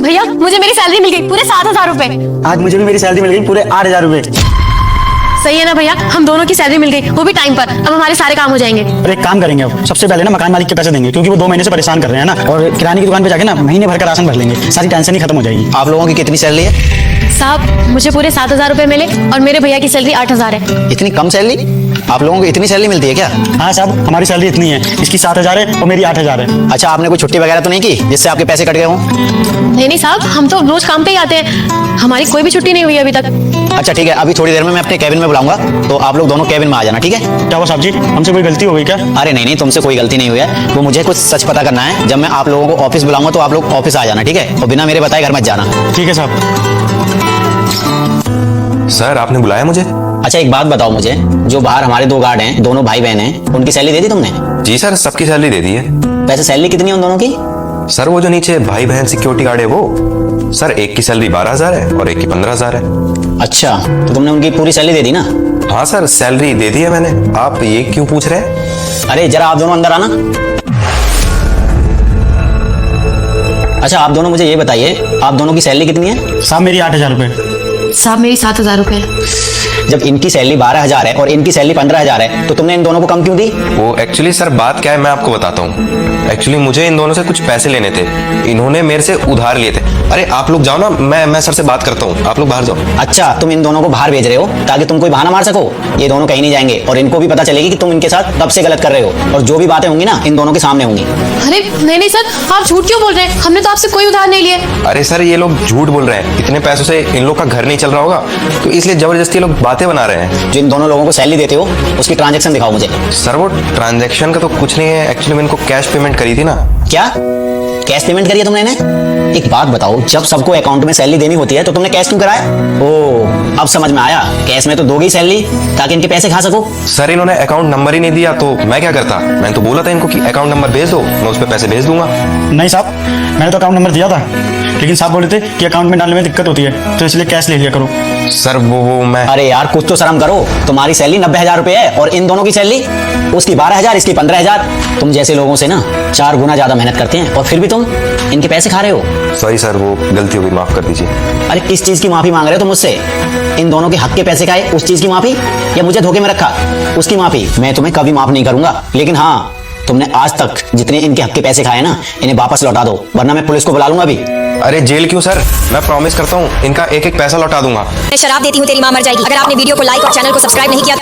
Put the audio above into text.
भैया मुझे मेरी सैलरी मिल गई पूरे 7,000 रुपए। आज मुझे भी मेरी सैलरी मिल गई पूरे 8,000 रुपए। सही है ना भैया, हम दोनों की सैलरी मिल गई, वो भी टाइम पर। अब हमारे सारे काम हो जाएंगे। और एक काम करेंगे, अब सबसे पहले ना मकान मालिक के पैसे देंगे, क्योंकि वो 2 महीने से परेशान कर रहे हैं ना। और किराने की दुकान पे जाके ना महीने भर का राशन भर लेंगे, सारी टेंशन ही खत्म हो जाएगी। आप लोगों की कितनी सैलरी है? साहब मुझे पूरे 7,000 रुपए मिले और मेरे भैया की सैलरी 8,000 है। इतनी कम सैलरी? आप लोगों को इतनी सैलरी मिलती है क्या? हाँ साहब, हमारी सैलरी इतनी है, इसकी 7,000 है और मेरी 8,000 है। अच्छा, आपने कोई छुट्टी वगैरह तो नहीं की जिससे आपके पैसे कट गए हों? नहीं साहब, हम तो रोज काम पे ही आते हैं, हमारी कोई भी छुट्टी नहीं हुई अभी तक। अच्छा ठीक है, अभी थोड़ी देर में मैं अपने कैबिन में बुलाऊंगा, तो आप लोग दोनों कैबिन में आ जाना, ठीक है? क्या हुआ साहब जी, हमसे कोई गलती हो गई क्या? अरे नहीं, तुमसे कोई गलती नहीं हुई है, वो मुझे कुछ सच पता करना है। जब मैं आप लोगों को ऑफिस बुलाऊंगा तो आप लोग ऑफिस आ जाना, ठीक है? और बिना मेरे बताए घर मत जाना। ठीक है साहब। सर आपने बुलाया मुझे? अच्छा एक बात बताओ मुझे, जो बाहर हमारे 2 गार्ड हैं, दोनों भाई बहन हैं, उनकी सैलरी दे दी तुमने? जी सर, सबकी सैलरी दे दी है। वैसे सैलरी कितनी है उन दोनों की? सर वो जो नीचे भाई बहन सिक्योरिटी गार्ड है वो, सर एक की सैलरी 12,000 है और एक की 15,000 है। अच्छा, तो तुमने उनकी पूरी सैलरी दे दी ना? हाँ सर, सैलरी दे दी है मैंने। आप ये क्यों पूछ रहे हैं? अरे जरा आप दोनों अंदर आना। अच्छा आप दोनों मुझे ये बताइए, आप दोनों की सैलरी कितनी है? साहब मेरी 8,000 रुपए। साहब मेरी 7,000 रुपए। जब इनकी सैलरी 12,000 है और इनकी सैलरी 15,000 है, तो तुमने इन दोनों को कम क्यों दी? वो एक्चुअली सर बात क्या है मैं आपको बताता हूँ। एक्चुअली मुझे इन दोनों से कुछ पैसे लेने थे, इन्होंने मेरे से उधार लिए थे। अरे आप लोग जाओ ना, मैं सर से बात करता हूँ, आप लोग बाहर जाओ। अच्छा, तुम इन दोनों को बाहर भेज रहे हो ताकि तुम कोई बहाना मार सको? ये दोनों कहीं नहीं जाएंगे और इनको भी पता चलेगी कि तुम इनके साथ कब से गलत कर रहे हो, और जो भी बातें होंगी ना इन दोनों के सामने होंगी। अरे नहीं सर, आप झूठ क्यों बोल रहे हैं? हमने तो आपसे कोई उधार नहीं लिए। अरे सर ये लोग झूठ बोल रहे हैं, इतने पैसों से इन लोग का घर नहीं चल रहा होगा, तो इसलिए जबरदस्ती लोग बातें बना रहे हैं। जो इन दोनों लोगों को सैलरी देते हो उसकी ट्रांजैक्शन दिखाओ मुझे। सर वो ट्रांजैक्शन का तो कुछ नहीं है, एक्चुअली मैं इनको कैश पेमेंट करी थी ना। क्या कैश पेमेंट करी है तुमने इन्हें? एक बात बताओ, जब सबको अकाउंट में सैलरी देनी होती है तो तुमने कैश क्यों कराया? ओ अब समझ में आया, कैश में तो दोगे ही सैलरी ताकि इनके पैसे खा सको। सर इन्होंने अकाउंट नंबर ही नहीं दिया तो मैं क्या करता? मैंने तो बोला था इनको कि अकाउंट नंबर भेज दो, मैं उस पर पैसे भेज दूंगा। नहीं साहब, मैंने तो अकाउंट नंबर दिया था, लेकिन साहब बोले थे कि अकाउंट में डालने में दिक्कत होती है, तो इसलिए कैश ले लिया करो। सर वो मैं अरे यार कुछ तो शर्म करो, तुम्हारी सैलरी 90,000 रुपए है और इन दोनों की सैलरी, उसकी 12,000 इसकी 15,000। तुम जैसे लोगों से ना 4 गुना ज्यादा मेहनत करते हैं और फिर भी तुम इनके पैसे खा रहे हो। सॉरी सर, वो गलती हो गई, माफ कर दीजिए। अरे किस चीज की माफी मांग रहे हो तुम मुझसे? इन दोनों के हक के पैसे खाए उस चीज की माफी, या मुझे धोखे में रखा उसकी माफी? मैं तुम्हें कभी माफ नहीं करूंगा, लेकिन हाँ तुमने आज तक जितने इनके हक के पैसे खाए ना, इन्हें वापस लौटा दो, वरना मैं पुलिस को बुला लूंगा अभी। अरे जेल क्यों सर, मैं प्रॉमिस करता हूँ इनका एक एक पैसा लौटा दूंगा। मैं शराब देती हूँ तेरी मां मर जाएगी। अगर आपने वीडियो को लाइक और चैनल को सब्सक्राइब नहीं किया